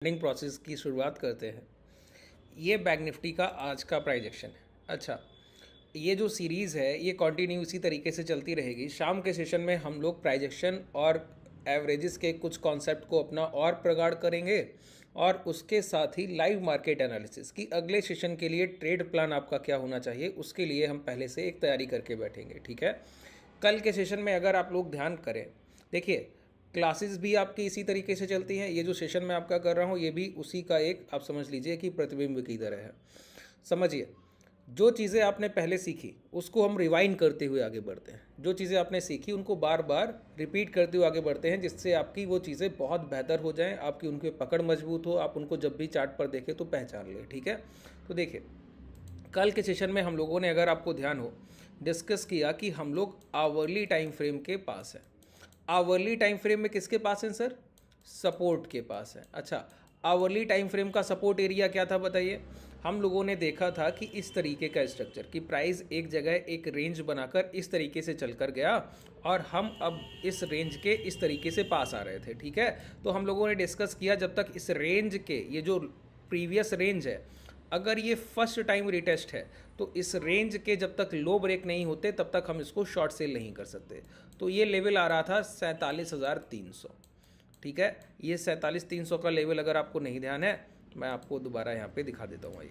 Trading process की शुरुआत करते हैं। ये बैंक निफ्टी का आज का प्राइस एक्शन है। अच्छा, ये जो सीरीज़ है ये कंटिन्यू इसी तरीके से चलती रहेगी। शाम के सेशन में हम लोग प्राइस एक्शन और एवरेजेस के कुछ कॉन्सेप्ट को अपना और प्रगाढ़ करेंगे और उसके साथ ही लाइव मार्केट एनालिसिस की अगले सेशन के लिए ट्रेड प्लान आपका क्या होना चाहिए उसके लिए हम पहले से एक तैयारी करके बैठेंगे। ठीक है, कल के सेशन में अगर आप लोग ध्यान करें, देखिए क्लासेस भी आपकी इसी तरीके से चलती हैं। ये जो सेशन मैं आपका कर रहा हूँ ये भी उसी का एक आप समझ लीजिए कि प्रतिबिंब की तरह है। समझिए, जो चीज़ें आपने पहले सीखी उसको हम रिवाइंड करते हुए आगे बढ़ते हैं। जो चीज़ें आपने सीखी उनको बार बार रिपीट करते हुए आगे बढ़ते हैं, जिससे आपकी वो चीज़ें बहुत बेहतर हो जाएं, आपकी उनकी पकड़ मजबूत हो, आप उनको जब भी चार्ट पर देखें तो पहचान लें। ठीक है, तो देखिए कल के सेशन में हम लोगों ने, अगर आपको ध्यान हो, डिस्कस किया कि हम लोग आवरली टाइम फ्रेम के पास है। आवरली टाइम फ्रेम में किसके पास है सर? सपोर्ट के पास है। अच्छा, आवरली टाइम फ्रेम का सपोर्ट एरिया क्या था बताइए? हम लोगों ने देखा था कि इस तरीके का स्ट्रक्चर कि प्राइस एक जगह एक रेंज बनाकर इस तरीके से चलकर गया और हम अब इस रेंज के इस तरीके से पास आ रहे थे। ठीक है, तो हम लोगों ने डिस्कस किया जब तक इस रेंज के, ये जो प्रीवियस रेंज है, अगर ये फर्स्ट टाइम रिटेस्ट है तो इस रेंज के जब तक लो ब्रेक नहीं होते तब तक हम इसको शॉर्ट सेल नहीं कर सकते। तो ये लेवल आ रहा था 47,300। ठीक है, ये 47,300 का लेवल अगर आपको नहीं ध्यान है, मैं आपको दोबारा यहाँ पे दिखा देता हूँ।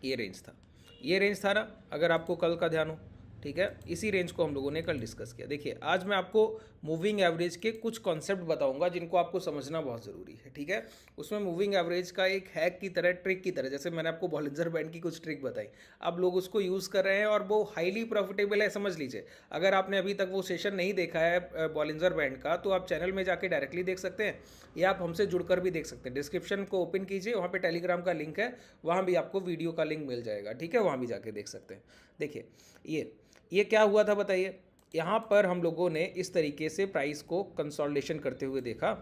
ये रेंज था, ये रेंज था ना, अगर आपको कल का ध्यान हो। ठीक है, इसी रेंज को हम लोगों ने कल डिस्कस किया। देखिए आज मैं आपको मूविंग एवरेज के कुछ कॉन्सेप्ट बताऊंगा जिनको आपको समझना बहुत ज़रूरी है। ठीक है, उसमें मूविंग एवरेज का एक हैक की तरह, ट्रिक की तरह, जैसे मैंने आपको बॉलिंजर बैंड की कुछ ट्रिक बताई, अब लोग उसको यूज़ कर रहे हैं और वो हाईली प्रॉफिटेबल है। समझ लीजिए, अगर आपने अभी तक वो सेशन नहीं देखा है बॉलिंजर बैंड का, तो आप चैनल में जाके डायरेक्टली देख सकते हैं या आप हमसे जुड़कर भी देख सकते हैं। डिस्क्रिप्शन को ओपन कीजिए, वहाँ पे टेलीग्राम का लिंक है, वहाँ भी आपको वीडियो का लिंक मिल जाएगा। ठीक है, वहाँ भी जाके देख सकते हैं। देखिए ये क्या हुआ था बताइए? यहाँ पर हम लोगों ने इस तरीके से प्राइस को कंसोलिडेशन करते हुए देखा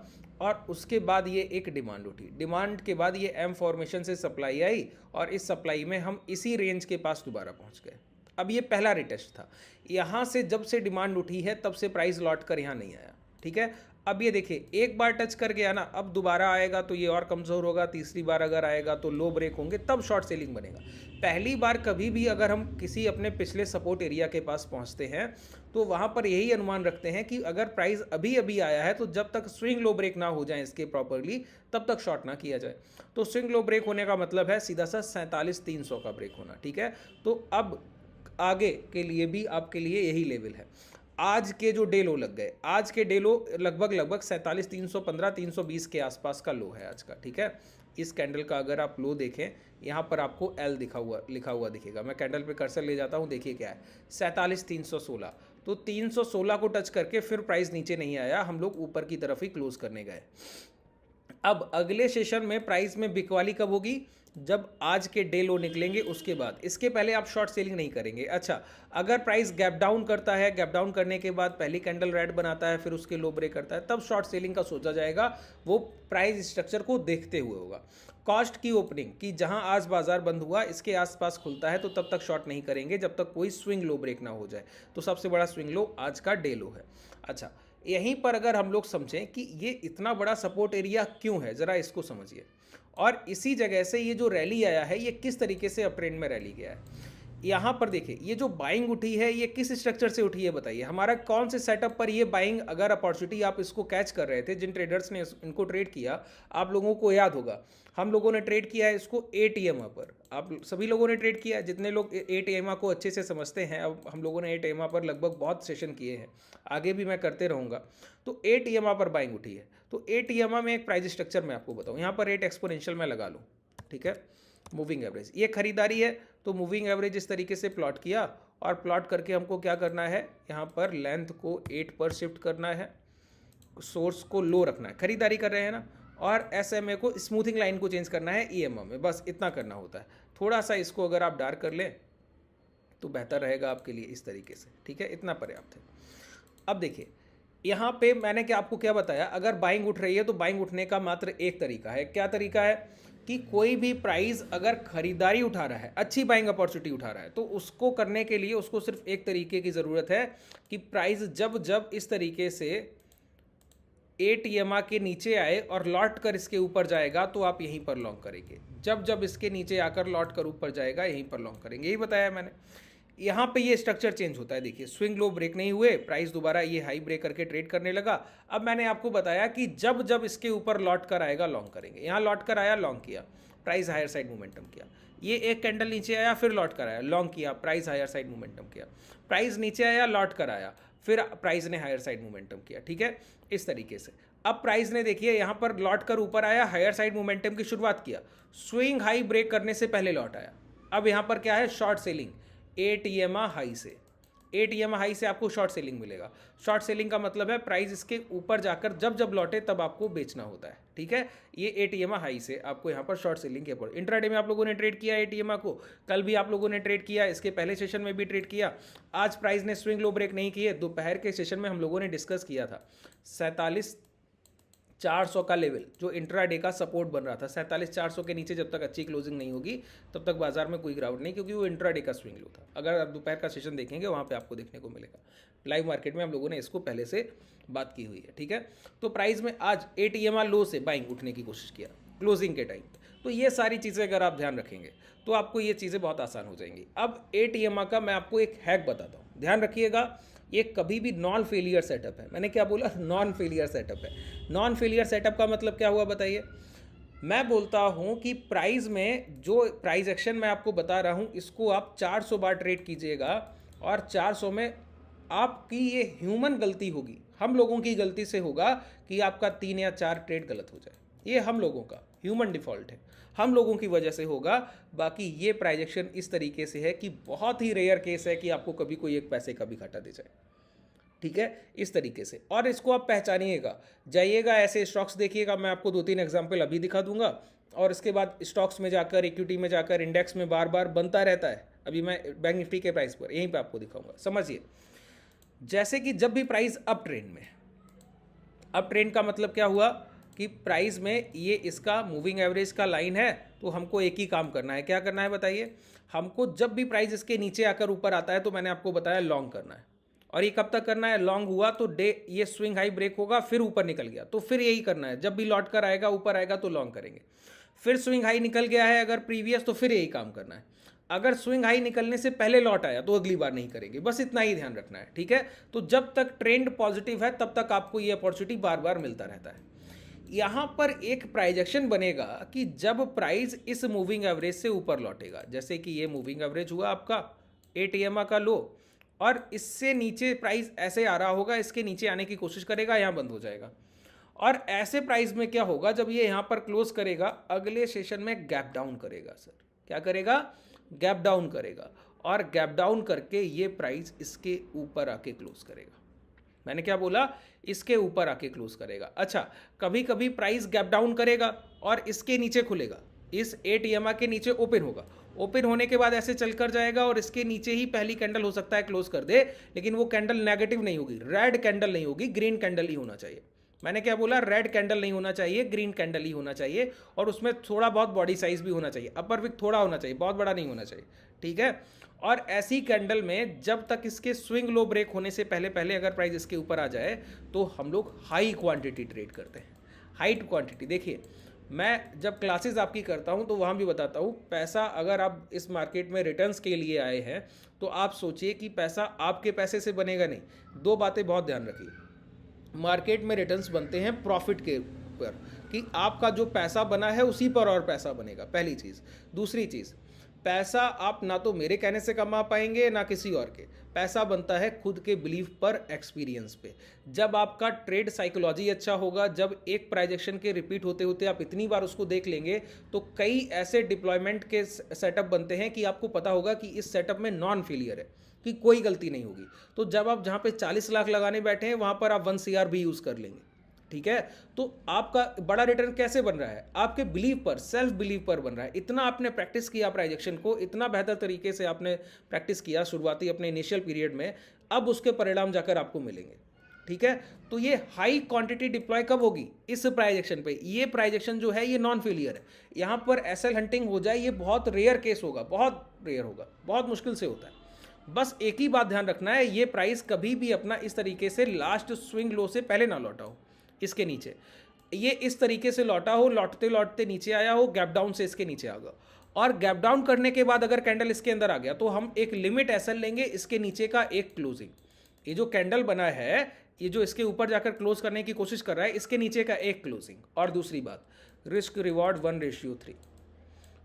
और उसके बाद ये एक डिमांड उठी। डिमांड के बाद ये एम फॉर्मेशन से सप्लाई आई और इस सप्लाई में हम इसी रेंज के पास दोबारा पहुँच गए। अब ये पहला रिटेस्ट था। यहाँ से जब से डिमांड उठी है तब से प्राइस लौट कर यहाँ नहीं आया। ठीक है, अब ये देखिए एक बार टच कर गया ना, अब दोबारा आएगा तो ये और कमज़ोर होगा, तीसरी बार अगर आएगा तो लो ब्रेक होंगे, तब शॉर्ट सेलिंग बनेगा। पहली बार कभी भी अगर हम किसी अपने पिछले सपोर्ट एरिया के पास पहुंचते हैं तो वहां पर यही अनुमान रखते हैं कि अगर प्राइस अभी अभी आया है तो जब तक स्विंग लो ब्रेक ना हो जाए इसके प्रॉपरली, तब तक शॉर्ट ना किया जाए। तो स्विंग लो ब्रेक होने का मतलब है सीधा सा 47,300 का ब्रेक होना। ठीक है, तो अब आगे के लिए भी आपके लिए यही लेवल है। आज के जो डे लो लग गए, आज के डे लो लगभग 47,315 320 के आसपास का लो है आज का। ठीक है, इस कैंडल का अगर आप लो देखें, यहाँ पर आपको एल लिखा हुआ दिखेगा। मैं कैंडल पे कर्सर ले जाता हूँ, देखिए क्या है, 47,316। तो 316 को टच करके फिर प्राइस नीचे नहीं आया, हम लोग ऊपर की तरफ ही क्लोज करने गए। अब अगले सेशन में प्राइस में बिकवाली कब होगी? जब आज के डे लो निकलेंगे उसके बाद। इसके पहले आप शॉर्ट सेलिंग नहीं करेंगे। अच्छा, अगर प्राइस गैप डाउन करता है, गैप डाउन करने के बाद पहली कैंडल रेड बनाता है, फिर उसके लो ब्रेक करता है, तब शॉर्ट सेलिंग का सोचा जाएगा। वो प्राइस स्ट्रक्चर को देखते हुए होगा। कॉस्ट की ओपनिंग कि जहां आज बाजार बंद हुआ इसके आसपास खुलता है तो तब तक शॉर्ट नहीं करेंगे जब तक कोई स्विंग लो ब्रेक ना हो जाए। तो सबसे बड़ा स्विंग लो आज का डे लो है। अच्छा, यहीं पर अगर हम लोग समझें कि ये इतना बड़ा सपोर्ट एरिया क्यों है, ज़रा इसको समझिए। और इसी जगह से ये जो रैली आया है ये किस तरीके से अपट्रेंड में रैली गया है। यहाँ पर देखिए, ये जो बाइंग उठी है ये किस स्ट्रक्चर से उठी है बताइए? हमारा कौन से सेटअप पर ये बाइंग, अगर अपॉर्चुनिटी आप इसको कैच कर रहे थे, जिन ट्रेडर्स ने इनको ट्रेड किया, आप लोगों को याद होगा हम लोगों ने ट्रेड किया है इसको एटीएमआ पर। आप सभी लोगों ने ट्रेड किया है, जितने लोग एटीएमआ को अच्छे से समझते हैं। अब हम लोगों ने एटीएमआ पर लगभग बहुत सेशन किए हैं, आगे भी मैं करते रहूँगा। तो एटीएमआ पर बाइंग उठी है, तो एटीएमआ में एक प्राइस स्ट्रक्चर मैं आपको बताऊँ। यहाँ पर रेट एक्सपोनेंशियल मैं लगा लूँ। ठीक है, मूविंग एवरेज, ये खरीदारी है तो मूविंग एवरेज इस तरीके से प्लॉट किया और प्लॉट करके हमको क्या करना है, यहाँ पर लेंथ को 8 पर शिफ्ट करना है, सोर्स को लो रखना है, खरीदारी कर रहे हैं ना, और SMA को, स्मूथिंग लाइन को चेंज करना है EMA में, बस इतना करना होता है। थोड़ा सा इसको अगर आप डार्क कर लें तो बेहतर रहेगा आपके लिए इस तरीके से। ठीक है, इतना पर्याप्त है। अब देखिए यहाँ पे मैंने आपको क्या बताया, अगर बाइंग उठ रही है तो बाइंग उठने का मात्र एक तरीका है। क्या तरीका है? कि कोई भी प्राइस अगर खरीदारी उठा रहा है, अच्छी बाइंग अपॉर्चुनिटी उठा रहा है, तो उसको करने के लिए उसको सिर्फ एक तरीके की ज़रूरत है कि प्राइस जब जब इस तरीके से 8 EMA के नीचे आए और लौट कर इसके ऊपर जाएगा तो आप यहीं पर लॉन्ग करेंगे। जब जब इसके नीचे आकर लौट कर ऊपर जाएगा यहीं पर लॉन्ग करेंगे, यही बताया मैंने। यहाँ पे ये स्ट्रक्चर चेंज होता है, देखिए स्विंग लो ब्रेक नहीं हुए, प्राइस दोबारा ये हाई ब्रेक करके ट्रेड करने लगा। अब मैंने आपको बताया कि जब जब इसके ऊपर लौट कर आएगा लॉन्ग करेंगे। यहाँ लौट कर आया, लॉन्ग किया, प्राइस हायर साइड मोमेंटम किया। ये एक कैंडल नीचे आया, फिर लौट कर आया, लॉन्ग किया, प्राइस हायर साइड मोमेंटम किया। प्राइस नीचे आया, लौट कर आया, फिर प्राइस ने हायर साइड मोमेंटम किया। ठीक है, इस तरीके से। अब प्राइस ने देखिए यहाँ पर लौट कर ऊपर आया, हायर साइड मोमेंटम की शुरुआत किया, स्विंग हाई ब्रेक करने से पहले लौट आया। अब यहाँ पर क्या है, शॉर्ट सेलिंग 8 EMA हाई से। 8 EMA हाई से आपको शॉर्ट सेलिंग मिलेगा। शॉर्ट सेलिंग का मतलब है प्राइस इसके ऊपर जाकर जब जब लौटे तब आपको बेचना होता है। ठीक है, ये 8 EMA हाई से आपको यहाँ पर शॉर्ट सेलिंग के ऊपर। इंट्राडे में आप लोगों ने ट्रेड किया 8 EMA को, कल भी आप लोगों ने ट्रेड किया, इसके पहले सेशन में भी ट्रेड किया। आज प्राइस ने स्विंग लो ब्रेक नहीं किए। दोपहर के सेशन में हम लोगों ने डिस्कस किया था 47,400 का लेवल जो इंट्राडे का सपोर्ट बन रहा था। 47,400 के नीचे जब तक अच्छी क्लोजिंग नहीं होगी तब तक बाजार में कोई गिरावट नहीं, क्योंकि वो इंट्राडे का स्विंग लो था। अगर आप दोपहर का सेशन देखेंगे वहाँ पे आपको देखने को मिलेगा। लाइव मार्केट में हम लोगों ने इसको पहले से बात की हुई है। ठीक है, तो प्राइस में आज 8 EMA लो से बाइंग उठने की कोशिश किया क्लोजिंग के टाइम। तो ये सारी चीज़ें अगर आप ध्यान रखेंगे तो आपको ये चीज़ें बहुत आसान हो जाएंगी। अब 8 EMA का मैं आपको एक हैक बताता हूँ, ध्यान रखिएगा। ये कभी भी नॉन फेलियर सेटअप है। मैंने क्या बोला, नॉन फेलियर सेटअप है। नॉन फेलियर सेटअप का मतलब क्या हुआ बताइए। मैं बोलता हूँ कि प्राइस में जो प्राइस एक्शन मैं आपको बता रहा हूँ इसको आप 400 बार ट्रेड कीजिएगा और 400 में आपकी ये ह्यूमन गलती होगी, हम लोगों की गलती से होगा कि आपका 3 या 4 ट्रेड गलत हो जाए। ये हम लोगों का ह्यूमन डिफ़ॉल्ट है, हम लोगों की वजह से होगा। बाकी ये प्राइजेक्शन इस तरीके से है कि बहुत ही रेयर केस है कि आपको कभी कोई एक पैसे का भी घाटा दे जाए। ठीक है, इस तरीके से। और इसको आप पहचानिएगा, जाइएगा ऐसे स्टॉक्स देखिएगा। मैं आपको 2-3 एग्जाम्पल अभी दिखा दूंगा और इसके बाद स्टॉक्स में जाकर, इक्विटी में जाकर, इंडेक्स में बार बार बनता रहता है। अभी मैं बैंक निफ्टी के प्राइस पर यहीं पे आपको दिखाऊंगा, समझिए। जैसे कि जब भी प्राइस अप ट्रेंड में, अप ट्रेंड का मतलब क्या हुआ कि प्राइस में ये इसका मूविंग एवरेज का लाइन है, तो हमको एक ही काम करना है। क्या करना है बताइए, हमको जब भी प्राइस इसके नीचे आकर ऊपर आता है तो मैंने आपको बताया लॉन्ग करना है। और ये कब तक करना है, लॉन्ग हुआ तो डे ये स्विंग हाई ब्रेक होगा, फिर ऊपर निकल गया तो फिर यही करना है। जब भी लौट कर आएगा ऊपर आएगा तो लॉन्ग करेंगे। फिर स्विंग हाई निकल गया है अगर प्रीवियस, तो फिर यही काम करना है। अगर स्विंग हाई निकलने से पहले लौट आया तो अगली बार नहीं करेंगे, बस इतना ही ध्यान रखना है। ठीक है, तो जब तक ट्रेंड पॉजिटिव है तब तक आपको ये अपॉर्चुनिटी बार बार मिलता रहता है। यहाँ पर एक प्राइजेक्शन बनेगा कि जब प्राइस इस मूविंग एवरेज से ऊपर लौटेगा, जैसे कि ये मूविंग एवरेज हुआ आपका 8 EMA का लो, और इससे नीचे प्राइस ऐसे आ रहा होगा, इसके नीचे आने की कोशिश करेगा, यहाँ बंद हो जाएगा। और ऐसे प्राइस में क्या होगा, जब ये यहाँ पर क्लोज करेगा अगले सेशन में गैप डाउन करेगा। सर क्या करेगा, गैप डाउन करेगा, और गैप डाउन करके ये प्राइस इसके ऊपर आके क्लोज करेगा। मैंने क्या बोला, इसके ऊपर आके क्लोज करेगा। अच्छा, कभी कभी प्राइस गैप डाउन करेगा और इसके नीचे खुलेगा, इस 8 EMA के नीचे ओपन होगा। ओपन होने के बाद ऐसे चल कर जाएगा और इसके नीचे ही पहली कैंडल हो सकता है क्लोज कर दे, लेकिन वो कैंडल नेगेटिव नहीं होगी, रेड कैंडल नहीं होगी, ग्रीन कैंडल ही होना चाहिए। मैंने क्या बोला, रेड कैंडल नहीं होना चाहिए, ग्रीन कैंडल ही होना चाहिए, और उसमें थोड़ा बहुत बॉडी साइज भी होना चाहिए, अपर विक थोड़ा होना चाहिए, बहुत बड़ा नहीं होना चाहिए। ठीक है, और ऐसी कैंडल में जब तक इसके स्विंग लो ब्रेक होने से पहले पहले अगर प्राइस इसके ऊपर आ जाए तो हम लोग हाई क्वांटिटी ट्रेड करते हैं। हाई क्वांटिटी देखिए, मैं जब क्लासेस आपकी करता हूं तो वहां भी बताता हूं, पैसा अगर आप इस मार्केट में रिटर्न्स के लिए आए हैं तो आप सोचिए कि पैसा आपके पैसे से बनेगा नहीं। दो बातें बहुत ध्यान रखिए, मार्केट में रिटर्न्स बनते हैं प्रॉफिट के ऊपर, कि आपका जो पैसा बना है उसी पर और पैसा बनेगा, पहली चीज़। दूसरी चीज़, पैसा आप ना तो मेरे कहने से कमा पाएंगे ना किसी और के, पैसा बनता है खुद के बिलीफ पर, एक्सपीरियंस पे। जब आपका ट्रेड साइकोलॉजी अच्छा होगा, जब एक प्राइजेक्शन के रिपीट होते होते आप इतनी बार उसको देख लेंगे तो कई ऐसे डिप्लॉयमेंट के सेटअप बनते हैं कि आपको पता होगा कि इस सेटअप में नॉन फेलियर है, कि कोई गलती नहीं होगी। तो जब आप जहाँ पे 40 लाख लगाने बैठे हैं वहाँ पर आप 1 CR भी यूज़ कर लेंगे। ठीक है, तो आपका बड़ा रिटर्न कैसे बन रहा है, आपके बिलीव पर, सेल्फ बिलीव पर बन रहा है। इतना आपने प्रैक्टिस किया प्राइजेक्शन को, इतना बेहतर तरीके से आपने प्रैक्टिस किया शुरुआती अपने इनिशियल पीरियड में, अब उसके परिणाम जाकर आपको मिलेंगे। ठीक है, तो ये हाई क्वांटिटी डिप्लॉय कब होगी, इस प्राइजेक्शन पे। ये प्राइजेक्शन जो है ये नॉन फेलियर है। यहाँ पर एसएल हंटिंग हो जाए ये बहुत रेयर केस होगा, बहुत रेयर होगा, बहुत मुश्किल से होता है। बस एक ही बात ध्यान रखना है, ये प्राइस कभी भी अपना इस तरीके से लास्ट स्विंग लो से पहले ना लौटा हो। इसके नीचे, ये इस तरीके से लौटा हो, लौटते लौटते नीचे आया हो, गैप डाउन से इसके नीचे आ गया, और गैप डाउन करने के बाद अगर कैंडल इसके अंदर आ गया तो हम एक लिमिट एसएल लेंगे, इसके नीचे का एक क्लोजिंग। ये जो कैंडल बना है, ये जो इसके ऊपर जाकर क्लोज करने की कोशिश कर रहा है, इसके नीचे का एक क्लोजिंग। और दूसरी बात, रिस्क रिवॉर्ड 1:3।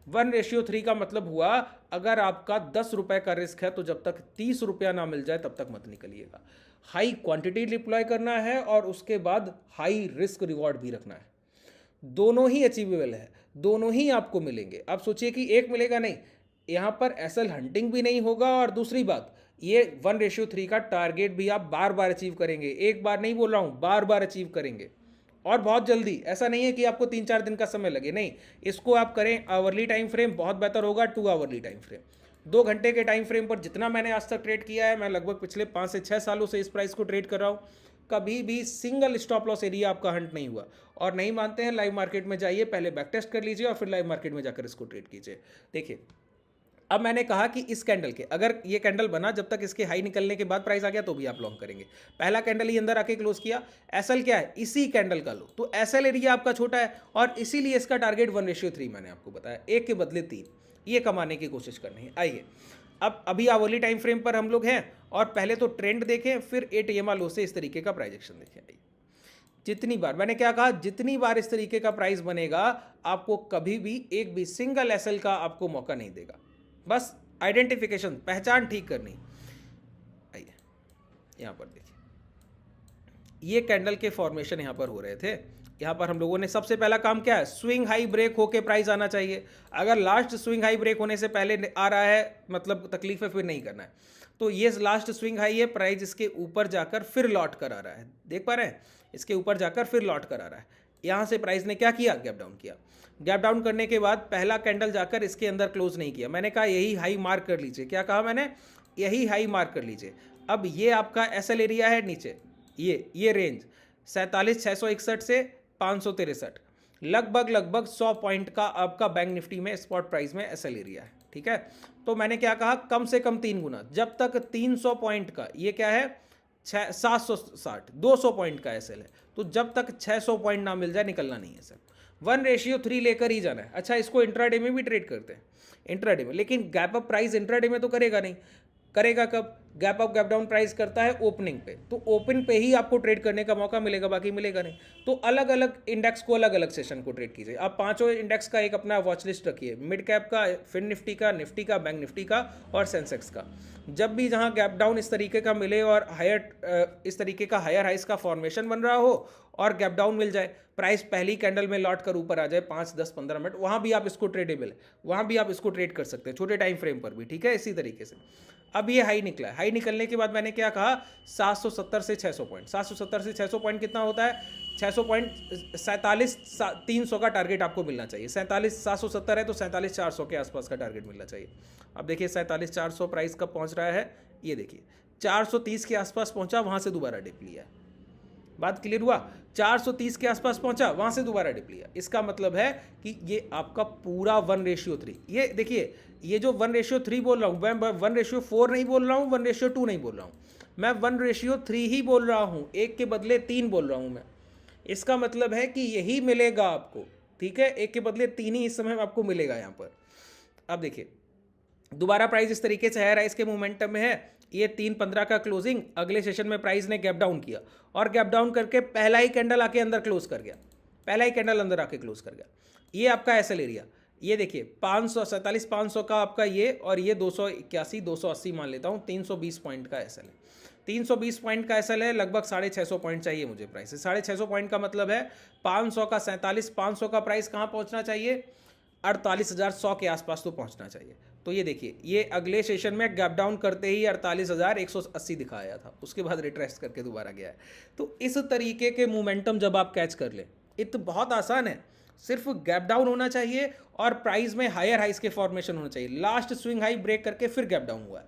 1:3 का मतलब हुआ अगर आपका 10 रुपए का रिस्क है तो जब तक 30 रुपया ना मिल जाए तब तक मत निकलिएगा। हाई क्वांटिटी डिप्लॉय करना है और उसके बाद हाई रिस्क रिवॉर्ड भी रखना है। दोनों ही अचीवेबल है, दोनों ही आपको मिलेंगे। आप सोचिए कि एक मिलेगा नहीं, यहाँ पर एसएल हंटिंग भी नहीं होगा। और दूसरी बात, ये 1:3 का टारगेट भी आप बार बार अचीव करेंगे। एक बार नहीं बोल रहा हूँ, बार बार अचीव करेंगे और बहुत जल्दी। ऐसा नहीं है कि आपको 3-4 दिन का समय लगे, नहीं, इसको आप करें आवरली टाइम फ्रेम, बहुत बेहतर होगा 2 आवरली टाइम फ्रेम। 2 घंटे के टाइम फ्रेम पर जितना मैंने आज तक ट्रेड किया है, मैं लगभग पिछले 5 से 6 सालों से इस प्राइस को ट्रेड कर रहा हूँ, कभी भी सिंगल स्टॉप लॉस एरिया आपका हंट नहीं हुआ। और नहीं मानते हैं, लाइव मार्केट में जाइए, पहले बैक टेस्ट कर लीजिए और फिर लाइव मार्केट में जाकर इसको ट्रेड कीजिए। देखिए, अब मैंने कहा कि इस कैंडल के, अगर ये कैंडल बना, जब तक इसके हाई निकलने के बाद प्राइस आ गया तो भी आप लॉन्ग करेंगे। पहला कैंडल ही अंदर आके क्लोज किया, एसएल क्या है, इसी कैंडल का लो, तो एसएल एरिया आपका छोटा है और इसीलिए इसका टारगेट 1:3 मैंने आपको बताया, 1 के बदले 3, ये कमाने की कोशिश करनी है। आइए, अब अभी आवरली टाइम फ्रेम पर हम लोग हैं और पहले तो ट्रेंड देखें, फिर 8 EMA लो से इस तरीके का प्राइजेक्शन देखें। आइए, जितनी बार मैंने क्या कहा, जितनी बार इस तरीके का प्राइस बनेगा, आपको कभी भी एक भी सिंगल एसएल का आपको मौका नहीं देगा। बस आइडेंटिफिकेशन, पहचान ठीक करनी। आइए, यहां पर देखिए, ये कैंडल के फॉर्मेशन यहां पर हो रहे थे। यहां पर हम लोगों ने सबसे पहला काम क्या है, स्विंग हाई ब्रेक होके प्राइस आना चाहिए। अगर लास्ट स्विंग हाई ब्रेक होने से पहले आ रहा है, मतलब तकलीफ है, फिर नहीं करना है। तो ये लास्ट स्विंग हाई है, प्राइस इसके ऊपर जाकर फिर लौट कर आ रहा है, देख पा रहे हैं, इसके ऊपर जाकर फिर लौट कर आ रहा है। यहां से प्राइस ने क्या किया, गैप डाउन किया। गैप डाउन करने के बाद पहला कैंडल जाकर इसके अंदर क्लोज नहीं किया। मैंने कहा यही हाई मार्क कर लीजिए, क्या कहा मैंने, यही हाई मार्क कर लीजिए। अब ये आपका एसएल एरिया है नीचे, ये रेंज 47,661 से 563, लगभग 100 पॉइंट का आपका बैंक निफ्टी में स्पॉट प्राइस में एसएल एरिया है, ठीक है। तो मैंने क्या कहा, कम से कम 3 गुना, जब तक 300 पॉइंट का, ये क्या है 760, 200 पॉइंट का एसएल है, तो जब तक 600 पॉइंट ना मिल जाए निकलना नहीं है सर। 1:3 लेकर ही जाना है। अच्छा, इसको इंट्राडे में भी ट्रेड करते हैं, इंट्राडे में, लेकिन गैप अप प्राइस इंट्राडे में तो करेगा नहीं। करेगा कब, gap up gap down price करता है ओपनिंग पे, तो ओपन पे ही आपको ट्रेड करने का मौका मिलेगा, बाकी मिलेगा नहीं। तो अलग अलग इंडेक्स को अलग अलग सेशन को ट्रेड कीजिए। आप 5 इंडेक्स का एक अपना वॉच लिस्ट रखिए, मिड कैप का, फिन निफ्टी का, बैंक निफ्टी का और सेंसेक्स का। जब भी जहां गैप डाउन इस तरीके का मिले और हायर, इस तरीके का हायर हाइस का फॉर्मेशन बन रहा हो और गैप डाउन मिल जाए, प्राइस पहली कैंडल में लौट कर ऊपर आ जाए 5, 10, 15 मिनट, वहां भी आप इसको ट्रेडेबल है, वहां भी आप इसको ट्रेड कर सकते हैं, छोटे टाइम फ्रेम पर भी, ठीक है। इसी तरीके से अब ये हाई निकला है, हाई निकलने के बाद मैंने क्या कहा, 770 से 600 पॉइंट, 770 से 600 पॉइंट कितना होता है, 600 पॉइंट 47,300 का टारगेट आपको मिलना चाहिए। 47,770 है तो 47,400 के आसपास का टारगेट मिलना चाहिए। अब देखिए 47,400 प्राइस कब पहुंच रहा है, ये देखिए 430 के आसपास पहुंचा, वहां से दोबारा डिप लिया। बात क्लियर हुआ, 430 के आसपास पहुंचा, वहां से दोबारा डिप लिया। इसका मतलब है कि ये आपका पूरा 1:3, ये देखिए, ये जो 1:3 बोल रहा हूं, मैं 1:4 नहीं बोल रहा हूं, 1:2 नहीं बोल रहा हूं, मैं 1:3 ही बोल रहा हूं, 1 के बदले 3 बोल रहा हूं मैं। इसका मतलब है कि यही मिलेगा आपको, ठीक है, 1 के बदले 3 ही इस समय आपको मिलेगा यहां पर। अब देखिए दोबारा प्राइस इस तरीके से है, इसके मोमेंटम में है, ये 3:15 का क्लोजिंग, अगले सेशन में प्राइस ने गैप डाउन किया और गैप डाउन करके पहला ही कैंडल आके अंदर क्लोज कर गया, पहला ही कैंडल अंदर आके क्लोज कर गया। ये आपका एसएल एरिया, ये देखिए 547,500 का आपका ये, और ये 281, 280 मान लेता हूँ, 320 पॉइंट का एसएल है, 320 पॉइंट का एसएल है, लगभग 650 पॉइंट चाहिए मुझे प्राइस से। 650 पॉइंट का मतलब है 500 का 47,500 का प्राइस कहाँ पहुँचना चाहिए, 48,100 के आसपास तो पहुँचना चाहिए। तो ये देखिए, ये अगले सेशन में गैप डाउन करते ही 48,180 दिखाया था, उसके बाद रिट्रेस करके दोबारा गया है। तो इस तरीके के मोमेंटम जब आप कैच कर लें, तो बहुत आसान है, सिर्फ गैप डाउन होना चाहिए और प्राइस में हायर हाइस के फॉर्मेशन होना चाहिए। लास्ट स्विंग हाई ब्रेक करके फिर गैप डाउन हुआ है,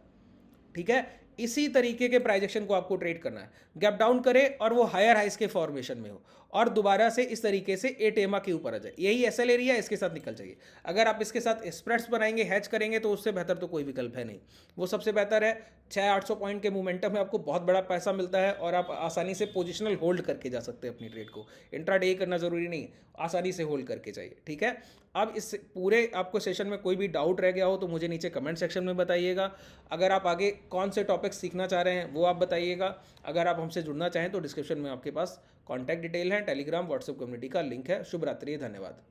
ठीक है, इसी तरीके के प्राइजेक्शन को आपको ट्रेड करना है। गैप डाउन करे और वो हायर हाइस के फॉर्मेशन में हो और दोबारा से इस तरीके से 8 EMA के ऊपर आ जाए, यही एसएल एरिया, इसके साथ निकल जाइए। अगर आप इसके साथ स्प्रेड्स बनाएंगे, हैच करेंगे, तो उससे बेहतर तो कोई विकल्प है नहीं। वो सबसे बेहतर है। 600-800 पॉइंट के मोमेंटम में आपको बहुत बड़ा पैसा मिलता है और आप आसानी से पोजिशनल होल्ड करके जा सकते हैं अपनी ट्रेड को। इंट्राडे करना जरूरी नहीं है, आसानी से होल्ड करके जाइए, ठीक है। अब इस पूरे आपको सेशन में कोई भी डाउट रह गया हो तो मुझे नीचे कमेंट सेक्शन में बताइएगा। अगर आप आगे कौन से टॉपिक्स सीखना चाह रहे हैं वो आप बताइएगा। अगर आप हमसे जुड़ना चाहें तो डिस्क्रिप्शन में आपके पास कॉन्टैक्ट डिटेल है, टेलीग्राम व्हाट्सएप कम्युनिटी का लिंक है। शुभ रात्रि, धन्यवाद।